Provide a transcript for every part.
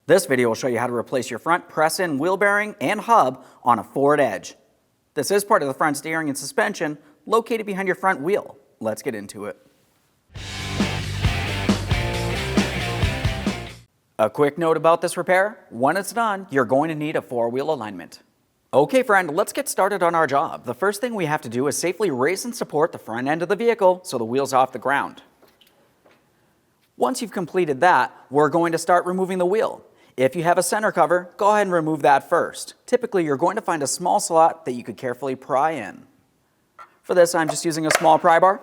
This video will show you how to replace your front press-in wheel bearing and hub on a Ford Edge. This is part of the front steering and suspension located behind your front wheel. Let's get into it. A quick note about this repair: when it's done, you're going to need a four-wheel alignment. Okay friend, let's get started on our job. The first thing we have to do is safely raise and support the front end of the vehicle so the wheel's off the ground. Once you've completed that, we're going to start removing the wheel. If you have a center cover, go ahead and remove that first. Typically, you're going to find a small slot that you could carefully pry in. For this, I'm just using a small pry bar.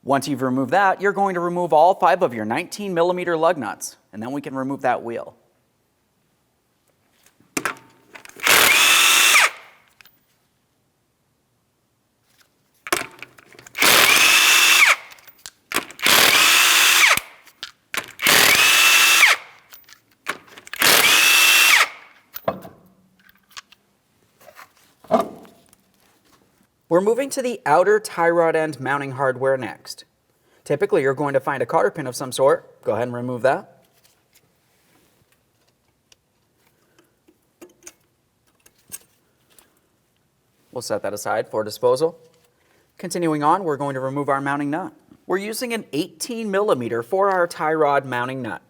Once you've removed that, you're going to remove all 5 of your 19mm lug nuts, and then we can remove that wheel. We're moving to the outer tie rod end mounting hardware next. Typically, you're going to find a cotter pin of some sort. Go ahead and remove that. We'll set that aside for disposal. Continuing on, we're going to remove our mounting nut. We're using an 18mm for our tie rod mounting nut.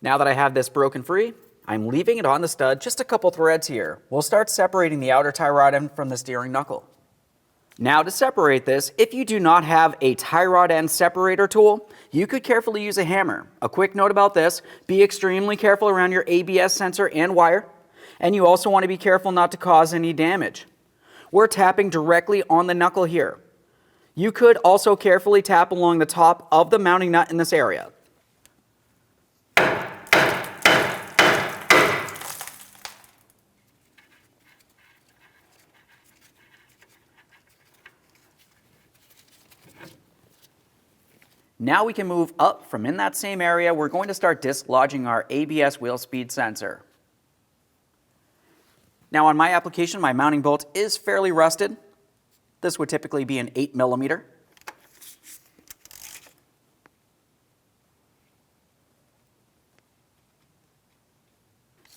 Now that I have this broken free, I'm leaving it on the stud, just a couple threads here. We'll start separating the outer tie rod end from the steering knuckle. Now to separate this, if you do not have a tie rod end separator tool, you could carefully use a hammer. A quick note about this: be extremely careful around your ABS sensor and wire, and you also want to be careful not to cause any damage. We're tapping directly on the knuckle here. You could also carefully tap along the top of the mounting nut in this area. Now we can move up from in that same area. We're going to start dislodging our ABS wheel speed sensor. Now on my application, my mounting bolt is fairly rusted. This would typically be an 8mm.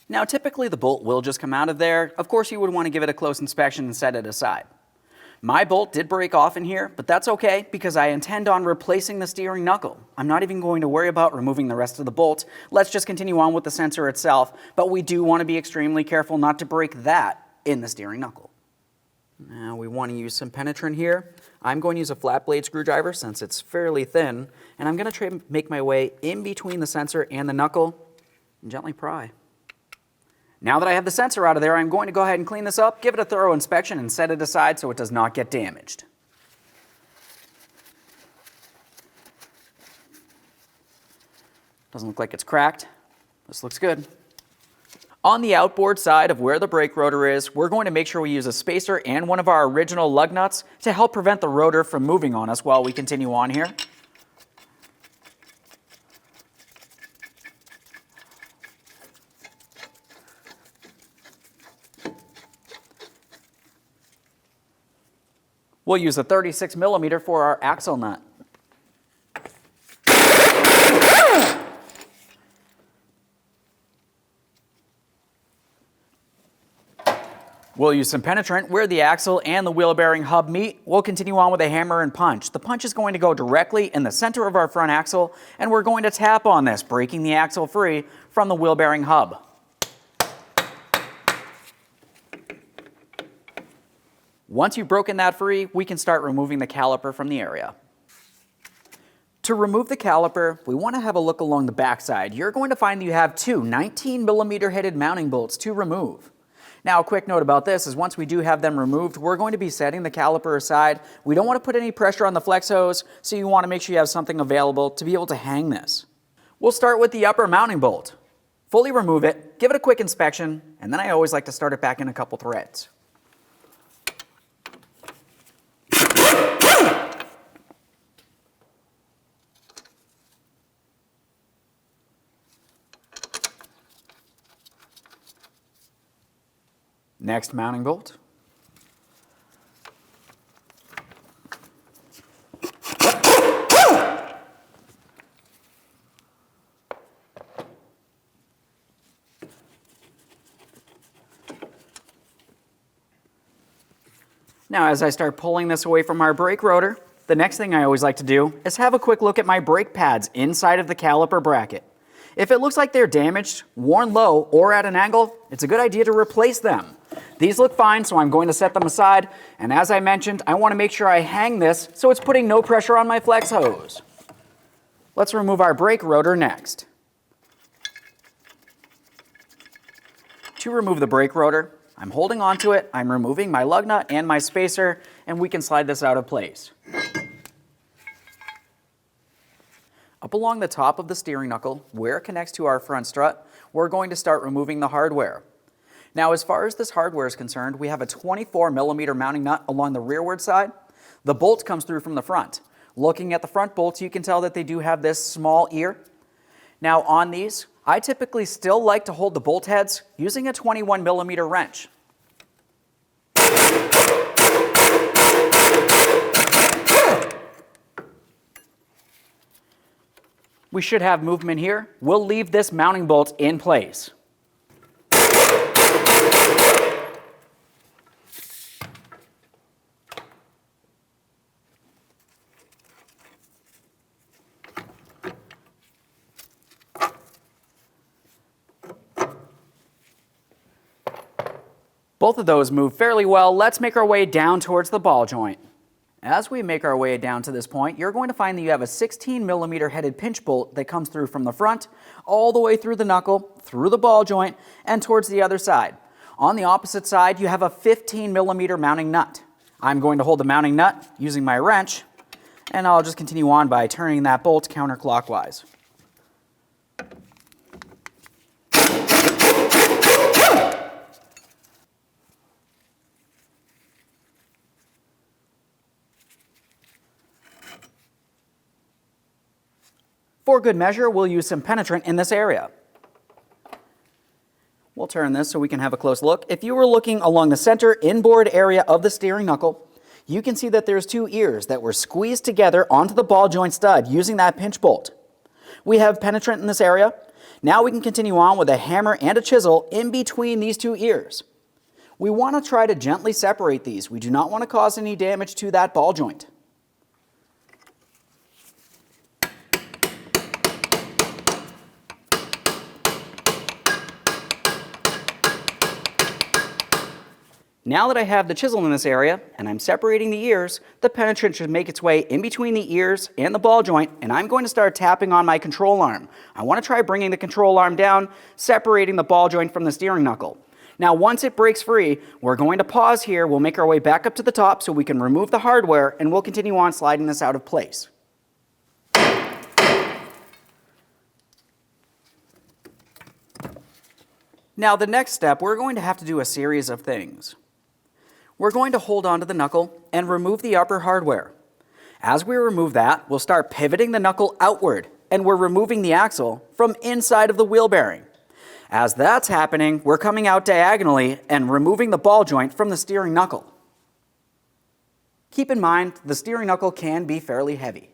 Now typically the bolt will just come out of there. Of course, you would want to give it a close inspection and set it aside. My bolt did break off in here, but that's okay because I intend on replacing the steering knuckle. I'm not even going to worry about removing the rest of the bolt. Let's just continue on with the sensor itself, but we do want to be extremely careful not to break that in the steering knuckle. Now we want to use some penetrant here. I'm going to use a flat blade screwdriver since it's fairly thin, and I'm going to try to make my way in between the sensor and the knuckle and gently pry. Now that I have the sensor out of there, I'm going to go ahead and clean this up, give it a thorough inspection, and set it aside so it does not get damaged. Doesn't look like it's cracked. This looks good. On the outboard side of where the brake rotor is, we're going to make sure we use a spacer and one of our original lug nuts to help prevent the rotor from moving on us while we continue on here. We'll use a 36mm for our axle nut. We'll use some penetrant where the axle and the wheel bearing hub meet. We'll continue on with a hammer and punch. The punch is going to go directly in the center of our front axle, and we're going to tap on this, breaking the axle free from the wheel bearing hub. Once you've broken that free, we can start removing the caliper from the area. To remove the caliper, we want to have a look along the backside. You're going to find that you have 2 19mm headed mounting bolts to remove. Now, a quick note about this is once we do have them removed, we're going to be setting the caliper aside. We don't want to put any pressure on the flex hose, so you want to make sure you have something available to be able to hang this. We'll start with the upper mounting bolt. Fully remove it, give it a quick inspection, and then I always like to start it back in a couple threads. Next mounting bolt. Now, as I start pulling this away from our brake rotor, the next thing I always like to do is have a quick look at my brake pads inside of the caliper bracket. If it looks like they're damaged, worn low, or at an angle, it's a good idea to replace them. These look fine, so I'm going to set them aside, and as I mentioned, I want to make sure I hang this so it's putting no pressure on my flex hose. Let's remove our brake rotor next. To remove the brake rotor, I'm holding onto it, I'm removing my lug nut and my spacer, and we can slide this out of place. Up along the top of the steering knuckle, where it connects to our front strut, we're going to start removing the hardware. Now, as far as this hardware is concerned, we have a 24mm mounting nut along the rearward side. The bolt comes through from the front. Looking at the front bolts, you can tell that they do have this small ear. Now, on these, I typically still like to hold the bolt heads using a 21mm wrench. We should have movement here. We'll leave this mounting bolt in place. Both of those move fairly well. Let's make our way down towards the ball joint. As we make our way down to this point, you're going to find that you have a 16mm headed pinch bolt that comes through from the front, all the way through the knuckle, through the ball joint, and towards the other side. On the opposite side, you have a 15mm mounting nut. I'm going to hold the mounting nut using my wrench, and I'll just continue on by turning that bolt counterclockwise. For good measure, we'll use some penetrant in this area. We'll turn this so we can have a close look. If you were looking along the center inboard area of the steering knuckle, you can see that there's two ears that were squeezed together onto the ball joint stud using that pinch bolt. We have penetrant in this area. Now we can continue on with a hammer and a chisel in between these two ears. We want to try to gently separate these. We do not want to cause any damage to that ball joint. Now that I have the chisel in this area and I'm separating the ears, the penetrant should make its way in between the ears and the ball joint, and I'm going to start tapping on my control arm. I want to try bringing the control arm down, separating the ball joint from the steering knuckle. Now once it breaks free, we're going to pause here. We'll make our way back up to the top so we can remove the hardware, and we'll continue on sliding this out of place. Now the next step, we're going to have to do a series of things. We're going to hold onto the knuckle and remove the upper hardware. As we remove that, we'll start pivoting the knuckle outward, and we're removing the axle from inside of the wheel bearing. As that's happening, we're coming out diagonally and removing the ball joint from the steering knuckle. Keep in mind, the steering knuckle can be fairly heavy.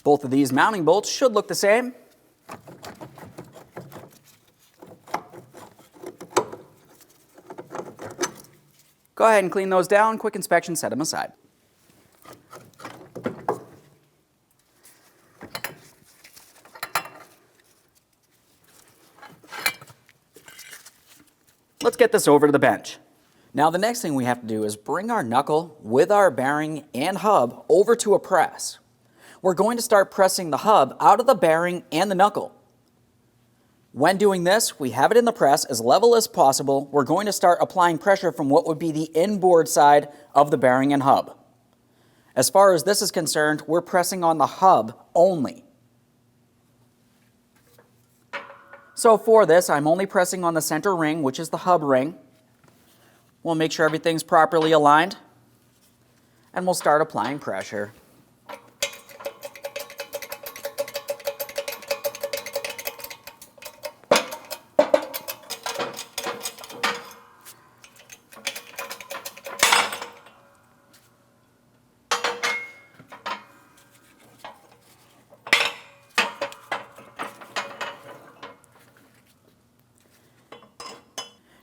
Both of these mounting bolts should look the same. Go ahead and clean those down. Quick inspection, set them aside. Let's get this over to the bench. Now the next thing we have to do is bring our knuckle with our bearing and hub over to a press. We're going to start pressing the hub out of the bearing and the knuckle. When doing this, we have it in the press as level as possible. We're going to start applying pressure from what would be the inboard side of the bearing and hub. As far as this is concerned, we're pressing on the hub only. So for this, I'm only pressing on the center ring, which is the hub ring. We'll make sure everything's properly aligned, and we'll start applying pressure.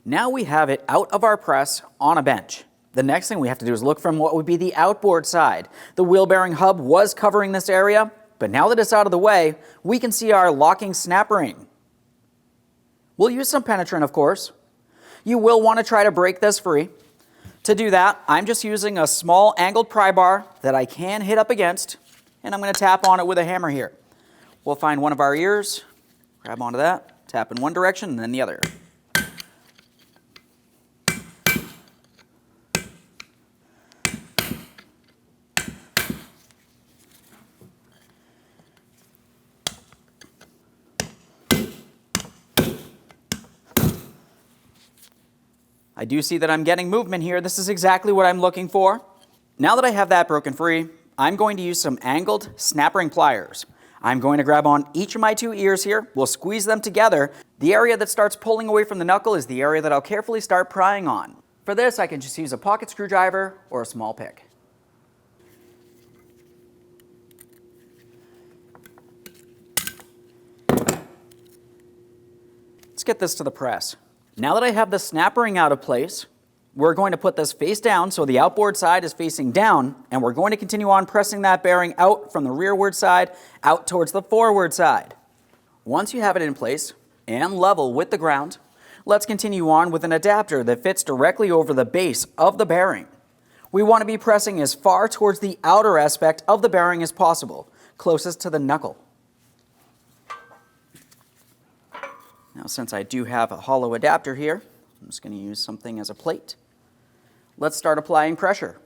Now we have it out of our press on a bench. The next thing we have to do is look from what would be the outboard side. The wheel bearing hub was covering this area, but now that it's out of the way, we can see our locking snap ring. We'll use some penetrant, of course. You will want to try to break this free. To do that, I'm just using a small angled pry bar that I can hit up against, and I'm going to tap on it with a hammer here. We'll find one of our ears, grab onto that, tap in one direction and then the other. I do see that I'm getting movement here. This is exactly what I'm looking for. Now that I have that broken free, I'm going to use some angled snap ring pliers. I'm going to grab on each of my two ears here. We'll squeeze them together. The area that starts pulling away from the knuckle is the area that I'll carefully start prying on. For this, I can just use a pocket screwdriver or a small pick. Let's get this to the press. Now that I have the snap ring out of place, we're going to put this face down so the outboard side is facing down, and we're going to continue on pressing that bearing out from the rearward side out towards the forward side. Once you have it in place and level with the ground, let's continue on with an adapter that fits directly over the base of the bearing. We want to be pressing as far towards the outer aspect of the bearing as possible, closest to the knuckle. Now, since I do have a hollow adapter here, I'm just going to use something as a plate. Let's start applying pressure.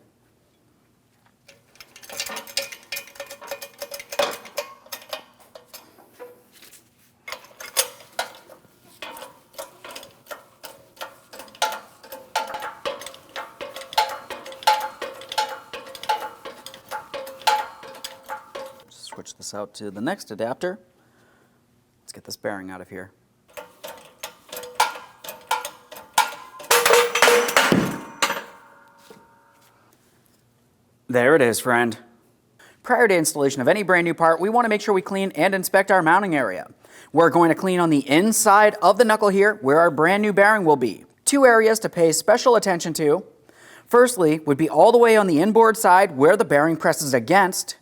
Switch this out to the next adapter. Let's get this bearing out of here. There it is, friend. Prior to installation of any brand new part, we want to make sure we clean and inspect our mounting area. We're going to clean on the inside of the knuckle here, where our brand new bearing will be. Two areas to pay special attention to. Firstly, would be all the way on the inboard side where the bearing presses against.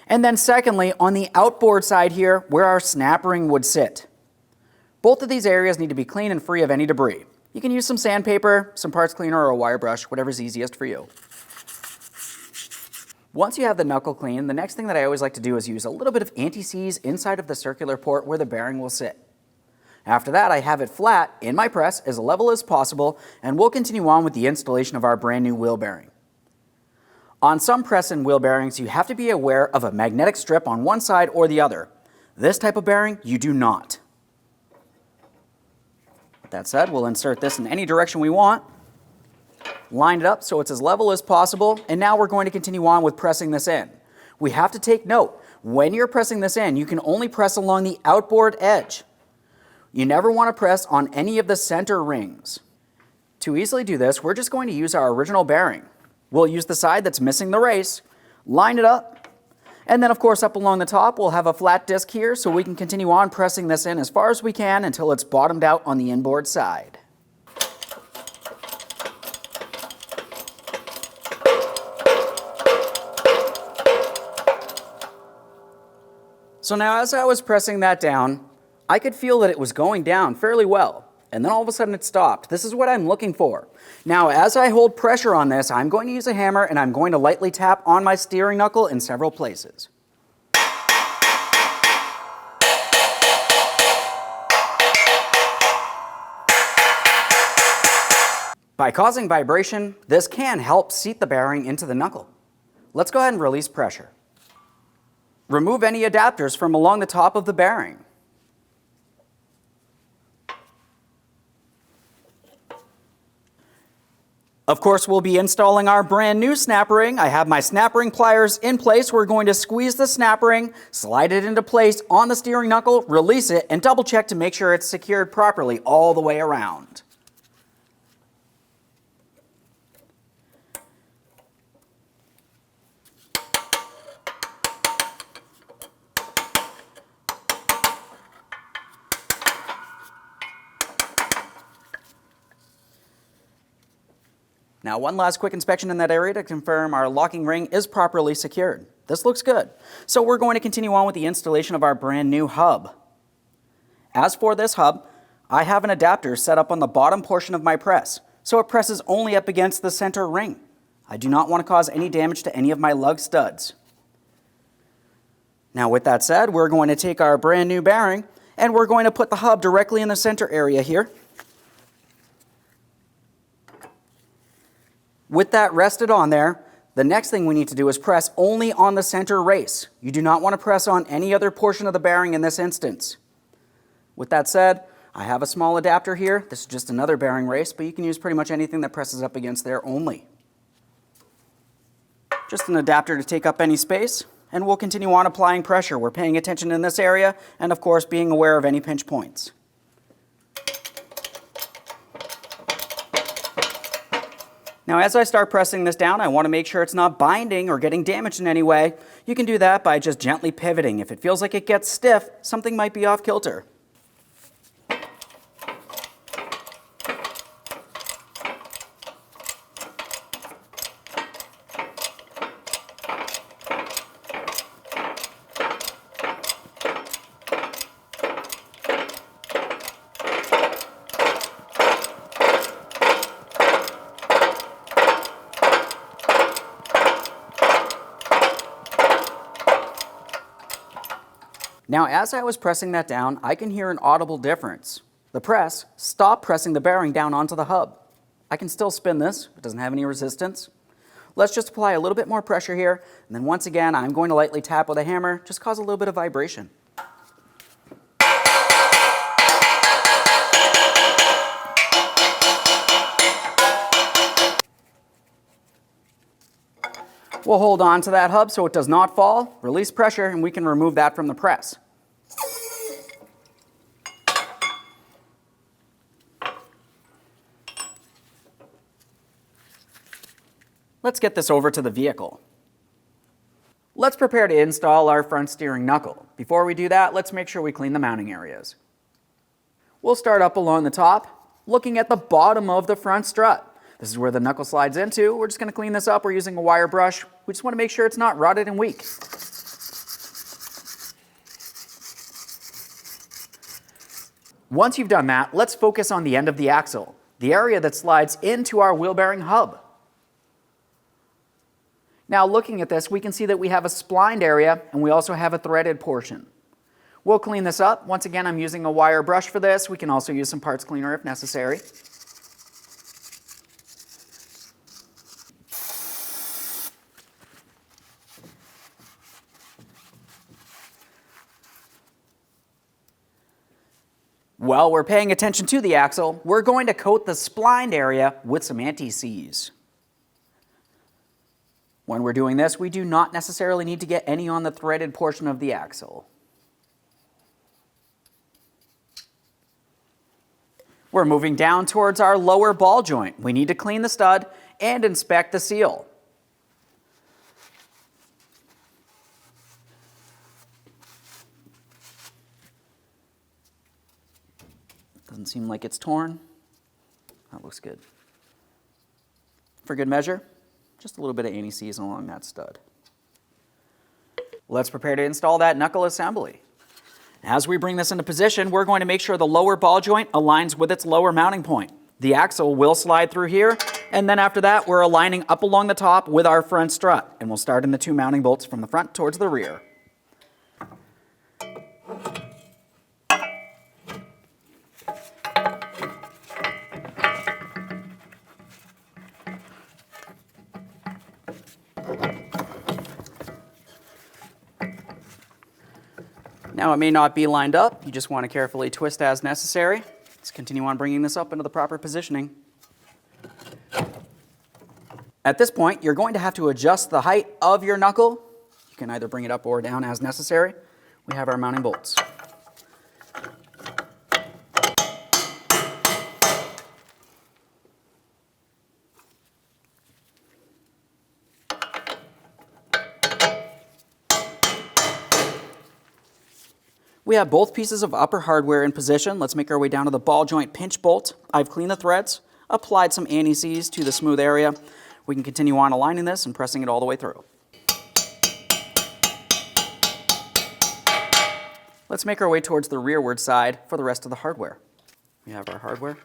And then secondly, on the outboard side here, where our snap ring would sit. Both of these areas need to be clean and free of any debris. You can use some sandpaper, some parts cleaner, or a wire brush, whatever's easiest for you. Once you have the knuckle clean, the next thing that I always like to do is use a little bit of anti-seize inside of the circular port where the bearing will sit. After that, I have it flat in my press as level as possible, and we'll continue on with the installation of our brand new wheel bearing. On some press and wheel bearings, you have to be aware of a magnetic strip on one side or the other. This type of bearing, you do not. That said, we'll insert this in any direction we want. Line it up so it's as level as possible, and now we're going to continue on with pressing this in. We have to take note, when you're pressing this in, you can only press along the outboard edge. You never want to press on any of the center rings. To easily do this, we're just going to use our original bearing. We'll use the side that's missing the race, line it up, and then of course up along the top we'll have a flat disc here so we can continue on pressing this in as far as we can until it's bottomed out on the inboard side. So now as I was pressing that down, I could feel that it was going down fairly well, and then all of a sudden it stopped. This is what I'm looking for. Now as I hold pressure on this, I'm going to use a hammer and I'm going to lightly tap on my steering knuckle in several places. By causing vibration, this can help seat the bearing into the knuckle. Let's go ahead and release pressure. Remove any adapters from along the top of the bearing. Of course, we'll be installing our brand new snap ring. I have my snap ring pliers in place. We're going to squeeze the snap ring, slide it into place on the steering knuckle, release it, and double check to make sure it's secured properly all the way around. Now, one last quick inspection in that area to confirm our locking ring is properly secured. This looks good. So we're going to continue on with the installation of our brand new hub. As for this hub, I have an adapter set up on the bottom portion of my press, so it presses only up against the center ring. I do not want to cause any damage to any of my lug studs. Now, with that said, we're going to take our brand new bearing and we're going to put the hub directly in the center area here. With that rested on there, the next thing we need to do is press only on the center race. You do not want to press on any other portion of the bearing in this instance. With that said, I have a small adapter here. This is just another bearing race, but you can use pretty much anything that presses up against there only. Just an adapter to take up any space, and we'll continue on applying pressure. We're paying attention in this area, and of course being aware of any pinch points. Now, as I start pressing this down, I want to make sure it's not binding or getting damaged in any way. You can do that by just gently pivoting. If it feels like it gets stiff, something might be off kilter. Now, as I was pressing that down, I can hear an audible difference. The press stopped pressing the bearing down onto the hub. I can still spin this. It doesn't have any resistance. Let's just apply a little bit more pressure here, and then once again, I'm going to lightly tap with a hammer, just cause a little bit of vibration. We'll hold on to that hub so it does not fall, release pressure, and we can remove that from the press. Let's get this over to the vehicle. Let's prepare to install our front steering knuckle. Before we do that, let's make sure we clean the mounting areas. We'll start up along the top, looking at the bottom of the front strut. This is where the knuckle slides into. We're just going to clean this up. We're using a wire brush. We just want to make sure it's not rotted and weak. Once you've done that, let's focus on the end of the axle, the area that slides into our wheel bearing hub. Now, looking at this, we can see that we have a splined area and we also have a threaded portion. We'll clean this up. Once again, I'm using a wire brush for this. We can also use some parts cleaner if necessary. While we're paying attention to the axle, we're going to coat the splined area with some anti-seize. When we're doing this, we do not necessarily need to get any on the threaded portion of the axle. We're moving down towards our lower ball joint. We need to clean the stud and inspect the seal. Doesn't seem like it's torn. That looks good. For good measure, just a little bit of anti-seize along that stud. Let's prepare to install that knuckle assembly. As we bring this into position, we're going to make sure the lower ball joint aligns with its lower mounting point. The axle will slide through here, and then after that, we're aligning up along the top with our front strut, and we'll start in the two mounting bolts from the front towards the rear. Now, it may not be lined up. You just want to carefully twist as necessary. Let's continue on bringing this up into the proper positioning. At this point, you're going to have to adjust the height of your knuckle. You can either bring it up or down as necessary. We have our mounting bolts. We have both pieces of upper hardware in position. Let's make our way down to the ball joint pinch bolt. I've cleaned the threads. applied some anti-seize to the smooth area. We can continue on aligning this and pressing it all the way through. Let's make our way towards the rearward side for the rest of the hardware. We have our hardware.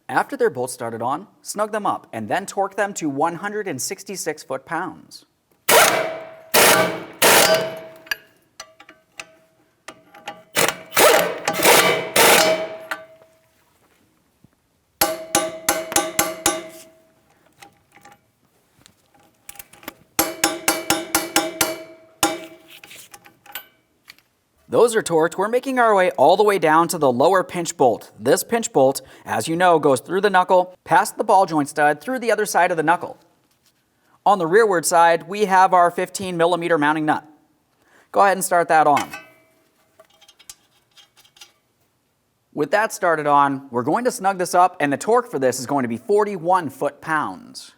After they're both started on, snug them up and then torque them to 166 foot-pounds. Those are torqued. We're making our way all the way down to the lower pinch bolt. This pinch bolt, as you know, goes through the knuckle, past the ball joint stud, through the other side of the knuckle. On the rearward side, we have our 15mm mounting nut. Go ahead and start that on. With that started on, we're going to snug this up, and the torque for this is going to be 41 foot-pounds.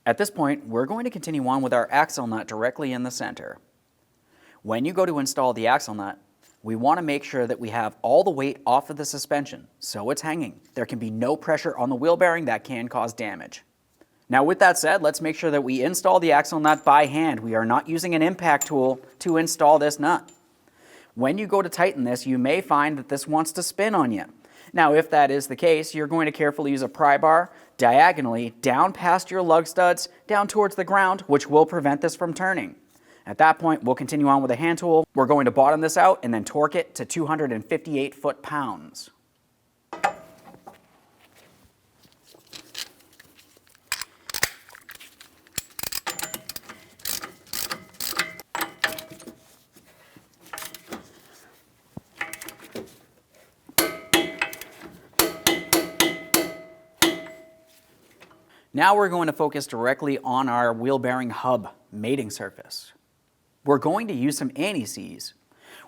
At this point, we're going to continue on with our axle nut directly in the center. When you go to install the axle nut, we want to make sure that we have all the weight off of the suspension, so it's hanging. There can be no pressure on the wheel bearing that can cause damage. Now with that said, let's make sure that we install the axle nut by hand. We are not using an impact tool to install this nut. When you go to tighten this, you may find that this wants to spin on you. Now, if that is the case, you're going to carefully use a pry bar diagonally down past your lug studs, down towards the ground, which will prevent this from turning. At that point, we'll continue on with a hand tool. We're going to bottom this out and then torque it to 258 foot-pounds. Now we're going to focus directly on our wheel bearing hub mating surface. We're going to use some anti-seize.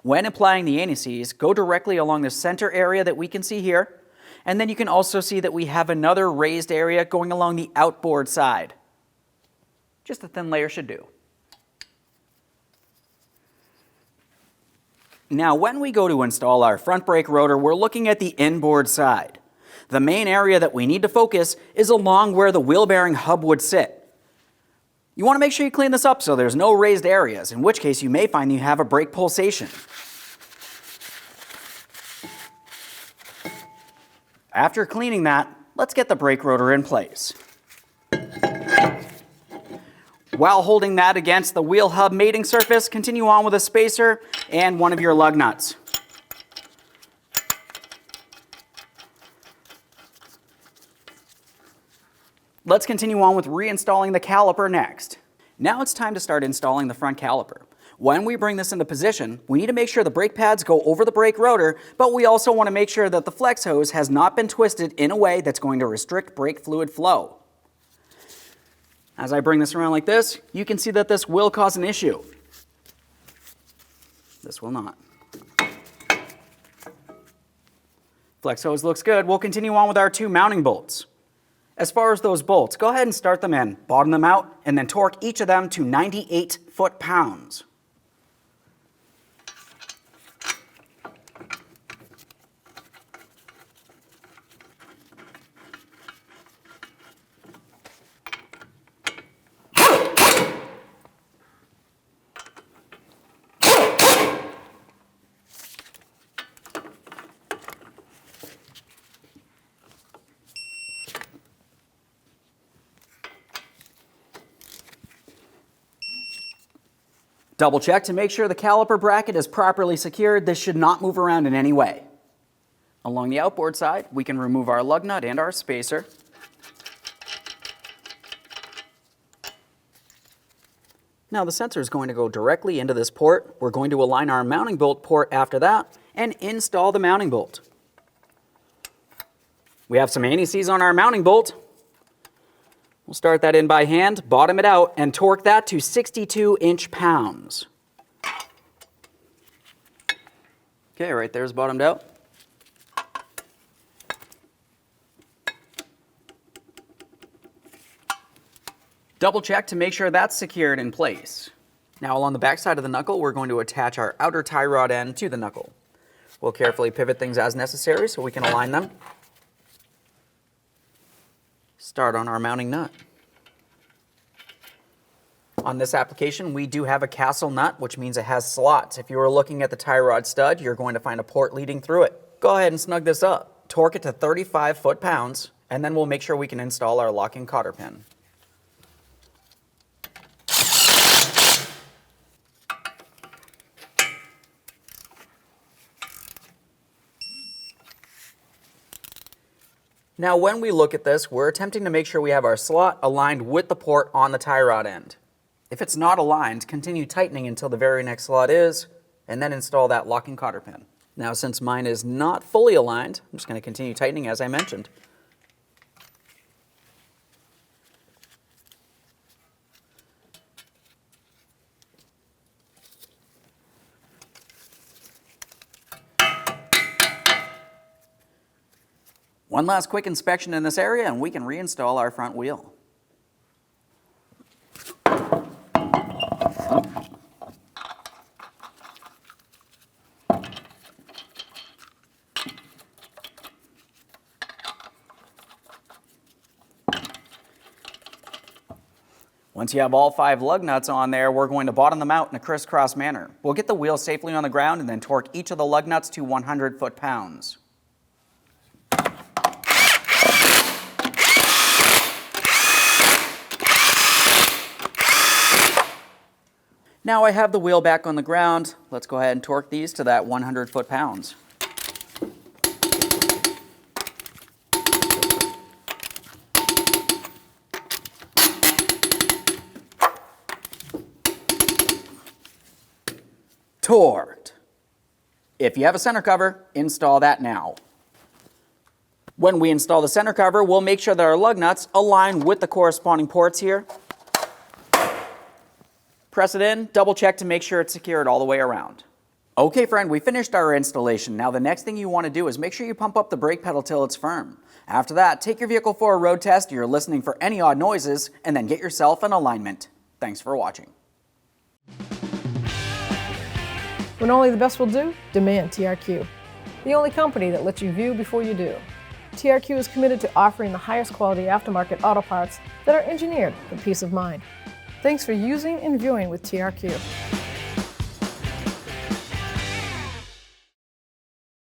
When applying the anti-seize, go directly along the center area that we can see here, and then you can also see that we have another raised area going along the outboard side. Just a thin layer should do. Now when we go to install our front brake rotor, we're looking at the inboard side. The main area that we need to focus is along where the wheel bearing hub would sit. You want to make sure you clean this up so there's no raised areas, in which case you may find you have a brake pulsation. After cleaning that, let's get the brake rotor in place. While holding that against the wheel hub mating surface, continue on with a spacer and one of your lug nuts. Let's continue on with reinstalling the caliper next. Now it's time to start installing the front caliper. When we bring this into position, we need to make sure the brake pads go over the brake rotor, but we also want to make sure that the flex hose has not been twisted in a way that's going to restrict brake fluid flow. As I bring this around like this, you can see that this will cause an issue. This will not. Flex hose looks good. We'll continue on with our two mounting bolts. As far as those bolts, go ahead and start them in, bottom them out, and then torque each of them to 98 foot-pounds. Double check to make sure the caliper bracket is properly secured. This should not move around in any way. Along the outboard side, we can remove our lug nut and our spacer. Now the sensor is going to go directly into this port. We're going to align our mounting bolt port after that and install the mounting bolt. We have some anti-seize on our mounting bolt. We'll start that in by hand, bottom it out, and torque that to 62 inch-pounds. Okay, right there's bottomed out. Double check to make sure that's secured in place. Now along the back side of the knuckle, we're going to attach our outer tie rod end to the knuckle. We'll carefully pivot things as necessary so we can align them. Start on our mounting nut. On this application, we do have a castle nut, which means it has slots. If you were looking at the tie rod stud, you're going to find a port leading through it. Go ahead and snug this up. Torque it to 35 foot-pounds, and then we'll make sure we can install our locking cotter pin. Now when we look at this, we're attempting to make sure we have our slot aligned with the port on the tie rod end. If it's not aligned, continue tightening until the very next slot is, and then install that locking cotter pin. Now since mine is not fully aligned, I'm just going to continue tightening as I mentioned. One last quick inspection in this area and we can reinstall our front wheel. Once you have all 5 lug nuts on there, we're going to bottom them out in a crisscross manner. We'll get the wheel safely on the ground and then torque each of the lug nuts to 100 foot-pounds. Now I have the wheel back on the ground. Let's go ahead and torque these to that 100 foot-pounds. Torqued. If you have a center cover, install that now. When we install the center cover, we'll make sure that our lug nuts align with the corresponding ports here. Press it in, double check to make sure it's secured all the way around. Okay friend, we finished our installation. Now the next thing you want to do is make sure you pump up the brake pedal till it's firm. After that, take your vehicle for a road test, you're listening for any odd noises, and then get yourself an alignment. Thanks for watching. When only the best will do, demand TRQ. The only company that lets you view before you do. TRQ is committed to offering the highest quality aftermarket auto parts that are engineered for peace of mind. Thanks for using and viewing with TRQ.